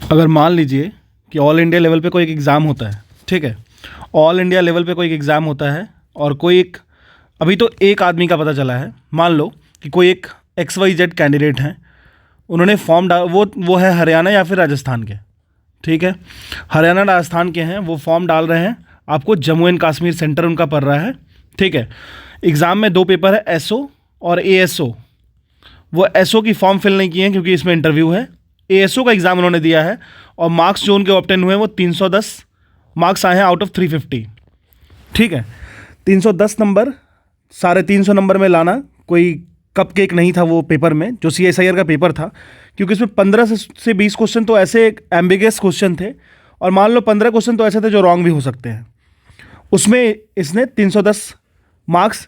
अगर मान लीजिए कि ऑल इंडिया लेवल पे कोई एक एग्ज़ाम होता है, ठीक है, ऑल इंडिया लेवल पे कोई एक एग्ज़ाम होता है और कोई एक, अभी तो एक आदमी का पता चला है, मान लो कि कोई एक XYZ कैंडिडेट हैं, उन्होंने फॉर्म डाल, वो है हरियाणा या फिर राजस्थान के, ठीक है, हरियाणा राजस्थान के हैं, वो फॉर्म डाल रहे हैं, आपको जम्मू एंड कश्मीर सेंटर उनका पड़ रहा है, ठीक है। एग्ज़ाम में दो पेपर है, SO और ASO। वो SO की फॉर्म फिल नहीं किए हैं क्योंकि इसमें इंटरव्यू है। ASO का एग्ज़ाम उन्होंने दिया है और मार्क्स जो उनके ऑब्टेन हुए हैं वो 310 मार्क्स आए हैं आउट ऑफ 350, ठीक है। 310 नंबर 350 नंबर में लाना कोई कप केक नहीं था वो पेपर में, जो CSIR का पेपर था, क्योंकि इसमें 15 से 20 क्वेश्चन तो ऐसे एम्बिगस क्वेश्चन थे और मान लो 15 क्वेश्चन तो ऐसे थे जो रॉन्ग भी हो सकते हैं। उसमें इसने 310 मार्क्स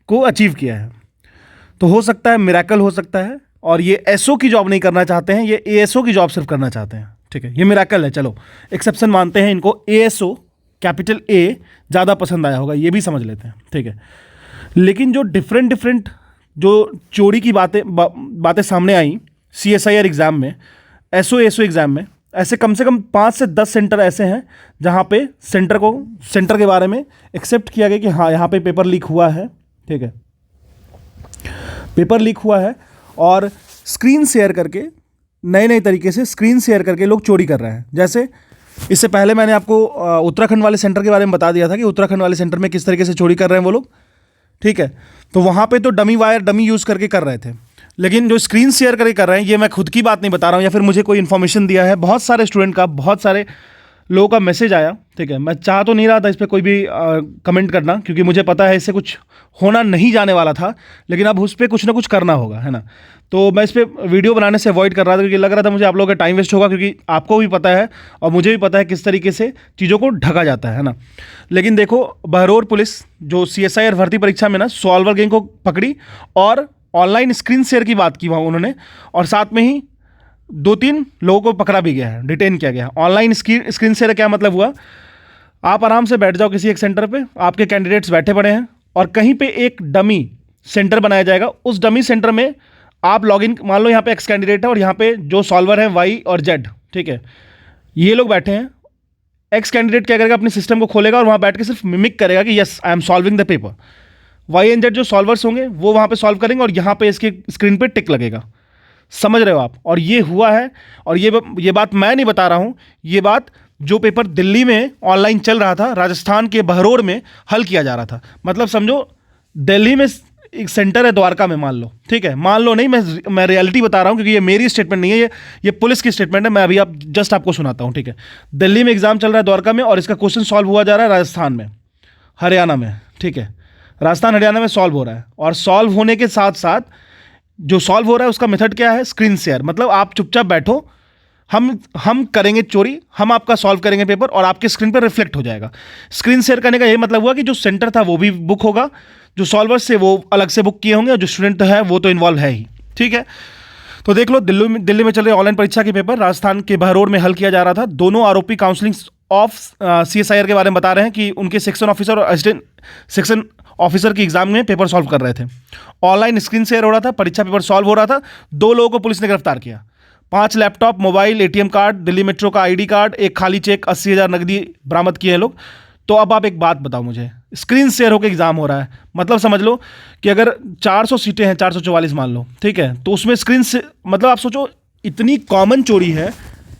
को अचीव किया है। तो हो सकता है मिरेकल हो सकता है, और ये SO की जॉब नहीं करना चाहते हैं, ये ASO की जॉब सिर्फ करना चाहते हैं, ठीक है। ये मिरेकल है, चलो एक्सेप्शन मानते हैं इनको, ASO कैपिटल A ज़्यादा पसंद आया होगा, ये भी समझ लेते हैं, ठीक है। लेकिन जो डिफरेंट जो चोरी की बातें सामने आई CSIR एग्ज़ाम में, SO एग्ज़ाम में, ऐसे कम से कम 5 से 10 सेंटर ऐसे हैं जहाँ पे सेंटर के बारे में एक्सेप्ट किया गया कि हाँ यहाँ पे पेपर लीक हुआ है, ठीक है, पेपर लीक हुआ है, और स्क्रीन शेयर करके नए तरीके से स्क्रीन शेयर करके लोग चोरी कर रहे हैं। जैसे इससे पहले मैंने आपको उत्तराखंड वाले सेंटर के बारे में बता दिया था कि उत्तराखंड वाले सेंटर में किस तरीके से चोरी कर रहे हैं वो लोग, ठीक है। तो वहाँ पे तो डमी यूज़ करके कर रहे थे, लेकिन जो स्क्रीन शेयर करके कर रहे हैं, ये मैं खुद की बात नहीं बता रहा हूँ या फिर मुझे कोई इन्फॉर्मेशन दिया है, बहुत सारे स्टूडेंट का, बहुत सारे लोगों का मैसेज आया, ठीक है। मैं चाह तो नहीं रहा था इस पर कोई भी कमेंट करना, क्योंकि मुझे पता है इससे कुछ होना नहीं जाने वाला था, लेकिन अब उस पर कुछ ना कुछ करना होगा, है ना। तो मैं इस पर वीडियो बनाने से अवॉइड कर रहा था क्योंकि लग रहा था मुझे आप लोगों का टाइम वेस्ट होगा, क्योंकि आपको भी पता है और मुझे भी पता है किस तरीके से चीज़ों को ढका जाता है ना। लेकिन देखो, बहरौर पुलिस जो CSIR भर्ती परीक्षा में ना सॉल्वर गैंग को पकड़ी और ऑनलाइन स्क्रीन शेयर की बात की वहाँ उन्होंने, और साथ में ही 2-3 लोगों को पकड़ा भी गया है, डिटेन किया गया है। ऑनलाइन स्क्रीन शेयर क्या मतलब हुआ, आप आराम से बैठ जाओ किसी एक सेंटर पे, आपके कैंडिडेट्स बैठे पड़े हैं और कहीं पे एक डमी सेंटर बनाया जाएगा, उस डमी सेंटर में आप लॉगिन, मान लो यहाँ पे X कैंडिडेट है और यहाँ पे जो सॉल्वर है Y और Z, ठीक है, ये लोग बैठे हैं। X कैंडिडेट क्या करेगा, अपने सिस्टम को खोलेगा और वहाँ बैठ के सिर्फ मिमिक करेगा कि yes I am solving the paper. Y and Z जो सॉल्वर्स होंगे वो वहाँ पे सॉल्व करेंगे और यहाँ पे इसके स्क्रीन पे टिक लगेगा। समझ रहे हो आप? और ये हुआ है, और ये बात मैं नहीं बता रहा हूँ, ये बात जो पेपर दिल्ली में ऑनलाइन चल रहा था, राजस्थान के बहरौर में हल किया जा रहा था। मतलब समझो, दिल्ली में एक सेंटर है द्वारका में, मान लो, ठीक है, मान लो नहीं, मैं रियलिटी बता रहा हूँ क्योंकि ये मेरी स्टेटमेंट नहीं है, ये पुलिस की स्टेटमेंट है। मैं अभी जस्ट आपको सुनाता हूँ, ठीक है। दिल्ली में एग्जाम चल रहा है द्वारका में, और इसका क्वेश्चन सॉल्व हुआ जा रहा है राजस्थान में, हरियाणा में, ठीक है, राजस्थान हरियाणा में सॉल्व हो रहा है। और सॉल्व होने के साथ साथ जो सॉल्व हो रहा है उसका मेथड क्या है, स्क्रीन शेयर। मतलब आप चुपचाप बैठो, हम करेंगे चोरी, हम आपका सॉल्व करेंगे पेपर और आपके स्क्रीन पर रिफ्लेक्ट हो जाएगा। स्क्रीन शेयर करने का यही मतलब हुआ कि जो सेंटर था वो भी बुक होगा, जो सॉल्वर्स से वो अलग से बुक किए होंगे, और जो स्टूडेंट है वो तो इन्वॉल्व है ही, ठीक है। तो देख लो, दिल्ली में चल रहे ऑनलाइन परीक्षा के पेपर राजस्थान के बहरौर में हल किया जा रहा था। दोनों आरोपी काउंसलिंग ऑफ CSIR के बारे में बता रहे हैं कि उनके सेक्शन ऑफिसर और असिस्टेंट सेक्शन ऑफिसर की एग्जाम में पेपर सॉल्व कर रहे थे। ऑनलाइन स्क्रीन शेयर हो रहा था, परीक्षा पेपर सॉल्व हो रहा था। 2 लोगों को पुलिस ने गिरफ्तार किया। 5 laptop, mobile, ATM card, Delhi metro का ID कार्ड, एक खाली चेक, 80,000 नकदी बरामद किए हैं लोग। तो अब आप एक बात बताओ मुझे, स्क्रीन शेयर होकर एग्जाम हो रहा है, मतलब समझ लो कि अगर 400 सीटें हैं, 444 मान लो, ठीक है, तो उसमें स्क्रीन से, मतलब आप सोचो इतनी कॉमन चोरी है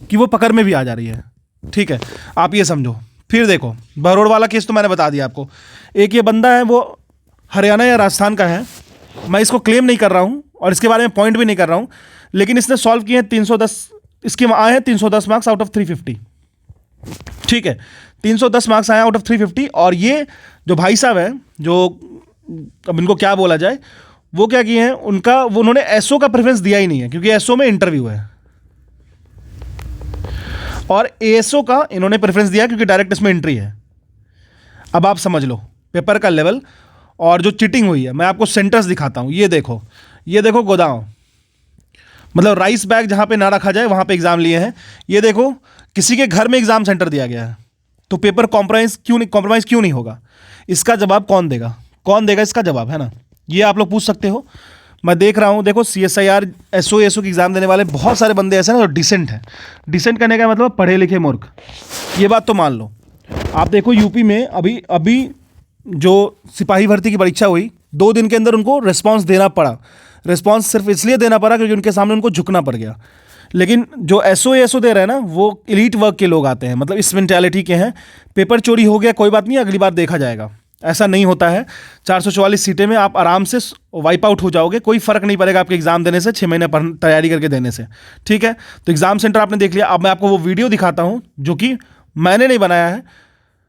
कि वो पकड़ में भी आ जा रही है, ठीक है। आप ये समझो। फिर देखो, बहरौर वाला केस तो मैंने बता दिया आपको। एक ये बंदा है, वो हरियाणा या राजस्थान का है, मैं इसको क्लेम नहीं कर रहा हूँ और इसके बारे में पॉइंट भी नहीं कर रहा हूँ, लेकिन इसने सॉल्व किए हैं 310, इसके आए हैं 310 मार्क्स आउट ऑफ 350, ठीक है, 310 मार्क्स आए आउट ऑफ 350। और ये जो भाई साहब हैं, जो अब इनको क्या बोला जाए, वो क्या किए हैं, उन्होंने SO का प्रेफरेंस दिया ही नहीं है क्योंकि SO में इंटरव्यू है, और ASO का इन्होंने प्रेफरेंस दिया क्योंकि डायरेक्ट इसमें एंट्री है। अब आप समझ लो पेपर का लेवल और जो चीटिंग हुई है। मैं आपको सेंटर्स दिखाता हूँ, ये देखो गोदाम, मतलब राइस बैग जहाँ पे ना रखा जाए वहाँ पे एग्जाम लिए हैं। ये देखो, किसी के घर में एग्जाम सेंटर दिया गया है, तो पेपर कॉम्प्रोमाइज़ क्यों नहीं होगा? इसका जवाब कौन देगा इसका जवाब, है ना, ये आप लोग पूछ सकते हो। मैं देख रहा हूँ, देखो CSIR SO की एग्ज़ाम देने वाले बहुत सारे बंदे ऐसे ना जो डिसेंट हैं। डिसेंट करने का मतलब पढ़े लिखे मूर्ख, ये बात तो मान लो। आप देखो यूपी में अभी अभी जो सिपाही भर्ती की परीक्षा हुई, 2 दिन के अंदर उनको रिस्पांस देना पड़ा। रिस्पांस सिर्फ इसलिए देना पड़ा क्योंकि उनके सामने उनको झुकना पड़ गया। लेकिन जो SO दे रहे हैं ना, वो एलीट वर्ग के लोग आते हैं, मतलब इस मेंटालिटी के हैं। पेपर चोरी हो गया कोई बात नहीं, अगली बार देखा जाएगा। ऐसा नहीं होता है। 444 सीटें में आप आराम से वाइप आउट हो जाओगे, कोई फर्क नहीं पड़ेगा आपके एग्जाम देने से, 6 महीने तैयारी करके देने से। ठीक है, तो एग्जाम सेंटर आपने देख लिया। अब मैं आपको वो वीडियो दिखाता हूँ जो कि मैंने नहीं बनाया है,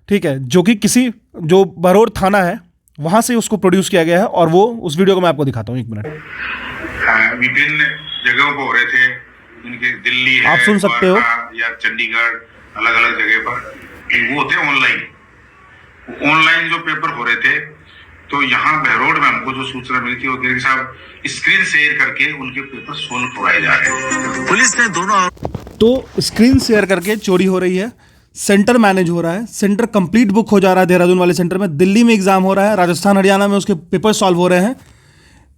ठीक है, जो कि किसी जो बरौर थाना है वहाँ से उसको प्रोड्यूस किया गया है, और वो उस वीडियो को मैं आपको दिखाता हूँ। 1 मिनट। विभिन्न जगहों पर हो रहे थे, इनके दिल्ली आप सुन सकते हो या चंडीगढ़, अलग अलग जगह पर वो थे ऑनलाइन जो पेपर हो रहे थे। तो यहाँ बहरोड में हमको जो सूचना मिली थी वो कि साहब स्क्रीन शेयर करके उनके पेपर सोल्व करवाए जा रहे हैं। पुलिस ने दोनों तो स्क्रीन शेयर करके चोरी हो रही है, सेंटर मैनेज हो रहा है, सेंटर कंप्लीट बुक हो जा रहा है देहरादून वाले सेंटर में, दिल्ली में एग्जाम हो रहा है, राजस्थान हरियाणा में उसके पेपर सॉल्व हो रहे हैं।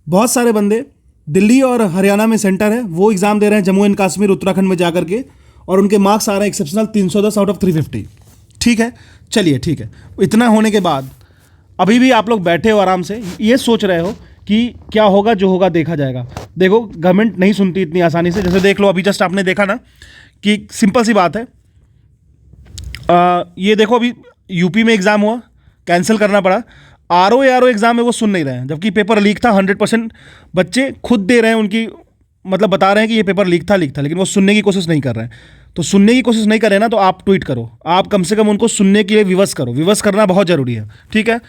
बहुत सारे बंदे दिल्ली और हरियाणा में सेंटर है, वो एग्जाम दे रहे हैं जम्मू एंड कश्मीर उत्तराखंड में जाकर के, और उनके मार्क्स आ रहे हैं एक्सेप्शनल 310 आउट ऑफ 350। ठीक है, चलिए ठीक है। इतना होने के बाद अभी भी आप लोग बैठे हो आराम से, ये सोच रहे हो कि क्या होगा, जो होगा देखा जाएगा। देखो गवर्नमेंट नहीं सुनती इतनी आसानी से। जैसे देख लो, अभी जस्ट आपने देखा ना कि सिंपल सी बात है, ये देखो अभी यूपी में एग्ज़ाम हुआ, कैंसिल करना पड़ा। RO एग्ज़ाम में वो सुन नहीं रहे हैं, जबकि पेपर लीक था। 100% बच्चे खुद दे रहे हैं, उनकी मतलब बता रहे हैं कि ये पेपर लीक था, लेकिन वो सुनने की कोशिश नहीं कर रहे हैं। तो सुनने की कोशिश नहीं कर रहे ना, तो आप ट्वीट करो, आप कम से कम उनको सुनने के लिए विवश करो। विवश करना बहुत ज़रूरी है, ठीक है।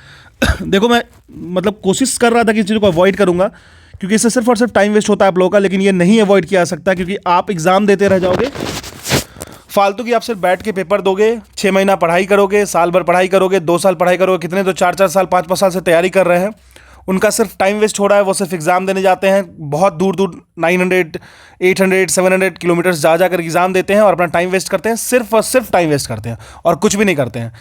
देखो मैं मतलब कोशिश कर रहा था कि इस चीज़ को अवॉइड करूँगा, क्योंकि इससे सिर्फ और सिर्फ टाइम वेस्ट होता है आप लोगों का, लेकिन ये नहीं अवॉइड किया जा सकता, क्योंकि आप एग्ज़ाम देते रह जाओगे फालतू की। आप सिर्फ बैठ के पेपर दोगे, 6 महीना पढ़ाई करोगे, साल भर पढ़ाई करोगे, 2 साल पढ़ाई करोगे, कितने तो 4-4 साल 5-5 साल से तैयारी कर रहे हैं, उनका सिर्फ टाइम वेस्ट हो रहा है। वो सिर्फ एग्ज़ाम देने जाते हैं, बहुत दूर दूर 900, 800, 700 किलोमीटर्स जा कर एग्ज़ाम देते हैं और अपना टाइम वेस्ट करते हैं, सिर्फ और सिर्फ टाइम वेस्ट करते हैं और कुछ भी नहीं करते हैं।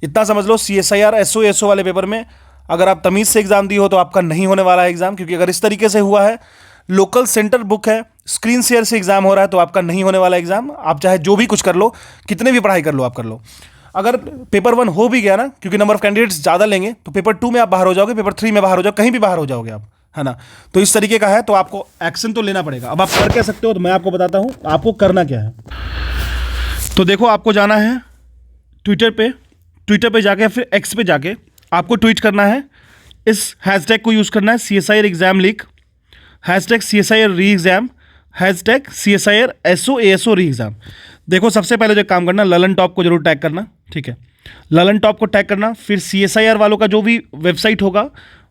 इतना समझ लो, CSIR SO वाले पेपर में अगर आप तमीज़ से एग्ज़ाम दिए हो तो आपका नहीं होने वाला है एग्ज़ाम, क्योंकि अगर इस तरीके से हुआ है, लोकल सेंटर बुक है, स्क्रीन शेयर से एग्ज़ाम हो रहा है, तो आपका नहीं होने वाला एग्ज़ाम। आप चाहे जो भी कुछ कर लो, कितने भी पढ़ाई कर लो, आप कर लो। अगर पेपर 1 हो भी गया ना, क्योंकि नंबर ऑफ कैंडिडेट्स ज़्यादा लेंगे, तो पेपर 2 में आप बाहर हो जाओगे, पेपर 3 में बाहर हो जाओगे, कहीं भी बाहर हो जाओगे आप, है ना। तो इस तरीके का है, तो आपको एक्शन तो लेना पड़ेगा। अब आप कर क्या सकते हो, तो मैं आपको बताता हूँ आपको करना क्या है। तो देखो, आपको जाना है ट्विटर पे जाके, फिर X पे जाके आपको ट्वीट करना है, इस हैशटैग को यूज़ करना है, CSIR एग्ज़ाम लीक, #CSIR री एग्ज़ाम, #CSIR SO री एग्ज़ाम। देखो सबसे पहले जो काम करना, ललन टॉप को जरूर टैग करना, ठीक है। ललन टॉप को टैग करना, फिर CSIR वालों का जो भी वेबसाइट होगा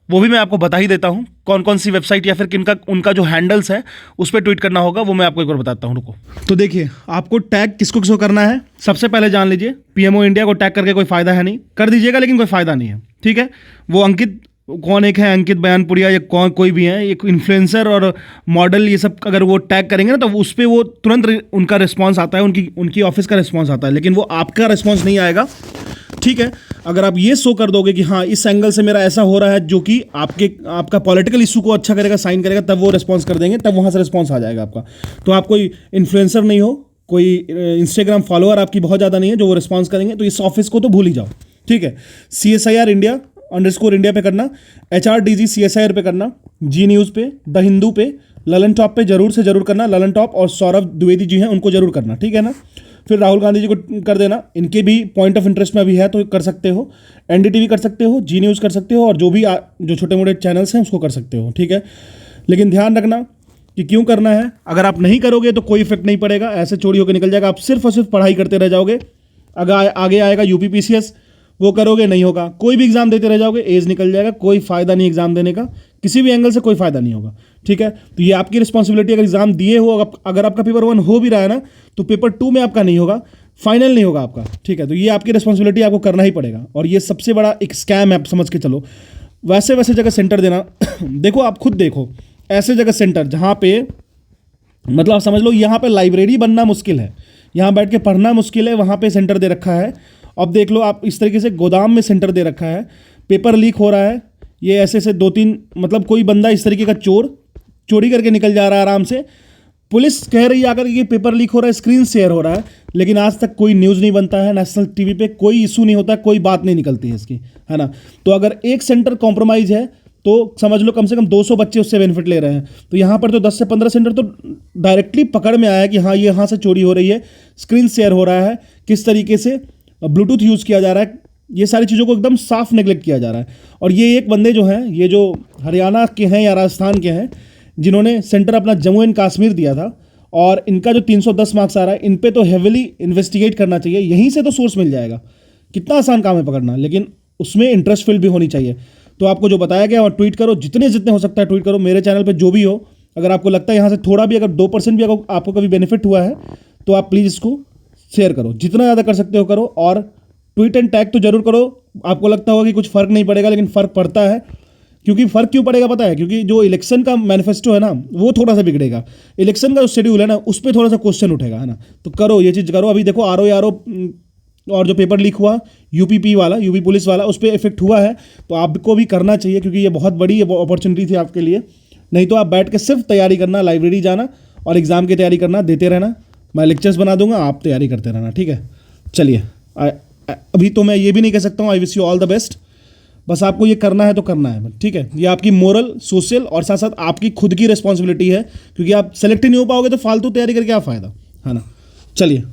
वो भी मैं आपको बता ही देता हूँ, कौन कौन सी वेबसाइट या फिर किनका उनका जो हैंडल्स है उस पर ट्वीट करना होगा, वो मैं आपको एक बार बताता हूँ, रुको। तो देखिए, आपको टैग किसको किसको करना है, सबसे पहले जान लीजिए। PMO इंडिया को टैग करके कोई फ़ायदा है नहीं, कर दीजिएगा लेकिन कोई फ़ायदा नहीं है, ठीक है। वो अंकित कौन एक है, अंकित बयानपुरिया, या कौन कोई भी है, एक इन्फ्लुएंसर और मॉडल, ये सब अगर वो टैग करेंगे ना, तो उस पर वो तुरंत उनका रिस्पांस आता है, उनकी ऑफिस का रिस्पांस आता है, लेकिन वो आपका रिस्पांस नहीं आएगा, ठीक है। अगर आप ये शो कर दोगे कि हाँ इस एंगल से मेरा ऐसा हो रहा है जो कि आपका पॉलिटिकल इशू को अच्छा करेगा, साइन करेगा, तब वो रिस्पांस कर देंगे, तब वहाँ से रिस्पांस आ जाएगा आपका। तो आप कोई इन्फ्लुएंसर नहीं हो, कोई इंस्टाग्राम फॉलोअर आपकी बहुत ज़्यादा नहीं है जो वो रिस्पांस करेंगे, तो इस ऑफिस को तो भूल ही जाओ, ठीक है। CSIR India _India पे करना, HRDG CSIR पे करना, जी न्यूज़ पे, द हिंदू पे, ललन टॉप पे जरूर से जरूर करना। ललन टॉप और सौरभ द्विवेदी जी हैं, उनको जरूर करना, ठीक है ना। फिर राहुल गांधी जी को कर देना, इनके भी पॉइंट ऑफ इंटरेस्ट में अभी है तो कर सकते हो। NDTV कर सकते हो, जी न्यूज़ कर सकते हो, और जो भी जो छोटे मोटे चैनल्स हैं उसको कर सकते हो, ठीक है। लेकिन ध्यान रखना कि क्यों करना है, अगर आप नहीं करोगे तो कोई इफेक्ट नहीं पड़ेगा, ऐसे चोरी होकर निकल जाएगा, आप सिर्फ और सिर्फ पढ़ाई करते रह जाओगे। अगर आगे आएगा UPPCS, वो करोगे नहीं होगा, कोई भी एग्जाम देते रह जाओगे, एज निकल जाएगा, कोई फ़ायदा नहीं एग्जाम देने का, किसी भी एंगल से कोई फ़ायदा नहीं होगा, ठीक है। तो ये आपकी रिस्पॉन्सिबिलिटी, अगर एग्जाम दिए हो, अगर आपका पेपर 1 हो भी रहा है ना, तो पेपर 2 में आपका नहीं होगा, फाइनल नहीं होगा आपका, ठीक है। तो ये आपकी रिस्पॉन्सिबिलिटी, आपको करना ही पड़ेगा, और ये सबसे बड़ा एक स्कैम है, आप समझ के चलो। वैसे जगह सेंटर देना देखो, आप खुद देखो, ऐसे जगह सेंटर जहाँ पे मतलब आप समझ लो, यहाँ पे लाइब्रेरी बनना मुश्किल है, यहाँ बैठ के पढ़ना मुश्किल है, वहाँ पे सेंटर दे रखा है। अब देख लो आप, इस तरीके से गोदाम में सेंटर दे रखा है, पेपर लीक हो रहा है, ये ऐसे 2-3 मतलब कोई बंदा इस तरीके का चोर चोरी करके निकल जा रहा है आराम से। पुलिस कह रही है आकर कि पेपर लीक हो रहा है, स्क्रीन शेयर हो रहा है, लेकिन आज तक कोई न्यूज़ नहीं बनता है, नेशनल टीवी पे कोई इशू नहीं होता है, कोई बात नहीं निकलती है इसकी, है ना। तो अगर एक सेंटर कॉम्प्रोमाइज़ है तो समझ लो कम से कम 200 बच्चे उससे बेनिफिट ले रहे हैं। तो यहाँ पर तो 10 से 15 सेंटर तो डायरेक्टली पकड़ में आया कि हाँ ये यहाँ से चोरी हो रही है, स्क्रीन शेयर हो रहा है, किस तरीके से ब्लूटूथ यूज़ किया जा रहा है, ये सारी चीज़ों को एकदम साफ नेगलेक्ट किया जा रहा है। और ये एक बंदे जो हैं, ये जो हरियाणा के हैं या राजस्थान के हैं, जिन्होंने सेंटर अपना जम्मू एंड कश्मीर दिया था, और इनका जो 310 मार्क्स आ रहा है, इन पे तो हेविली इन्वेस्टिगेट करना चाहिए, यहीं से तो सोर्स मिल जाएगा। कितना आसान काम है पकड़ना, लेकिन उसमें इंटरेस्ट फील्ड भी होनी चाहिए। तो आपको जो बताया गया और ट्वीट करो, जितने हो सकता है ट्वीट करो, मेरे चैनल पे जो भी हो। अगर आपको लगता है यहाँ से थोड़ा भी, अगर 2% भी अगर आपको कभी बेनिफिट हुआ है तो आप प्लीज़ इसको शेयर करो, जितना ज़्यादा कर सकते हो करो, और ट्वीट एंड टैग तो जरूर करो। आपको लगता होगा कि कुछ फ़र्क नहीं पड़ेगा, लेकिन फ़र्क पड़ता है। क्योंकि फ़र्क क्यों पड़ेगा पता है? क्योंकि जो इलेक्शन का मैनिफेस्टो है ना, वो थोड़ा सा बिगड़ेगा। इलेक्शन का जो शेड्यूल है ना, उस पर थोड़ा सा क्वेश्चन उठेगा, है ना। तो करो, ये चीज़ करो। अभी देखो RO और जो पेपर लीक हुआ यूपी वाला, यूपी पुलिस वाला, उस पर इफेक्ट हुआ है। तो आपको भी करना चाहिए, क्योंकि ये बहुत बड़ी अपॉर्चुनिटी थी आपके लिए। नहीं तो आप बैठ के सिर्फ तैयारी करना, लाइब्रेरी जाना और एग्ज़ाम की तैयारी करना, देते रहना। मैं लेक्चर्स बना दूंगा, आप तैयारी करते रहना, ठीक है। चलिए, अभी तो मैं ये भी नहीं कह सकता हूँ I wish you all the best. बस आपको ये करना है तो करना है, ठीक है। ये आपकी मोरल, सोशल और साथ साथ आपकी खुद की रिस्पॉन्सिबिलिटी है, क्योंकि आप सेलेक्ट ही नहीं हो पाओगे तो फालतू तैयारी करके क्या फ़ायदा, है ना। चलिए।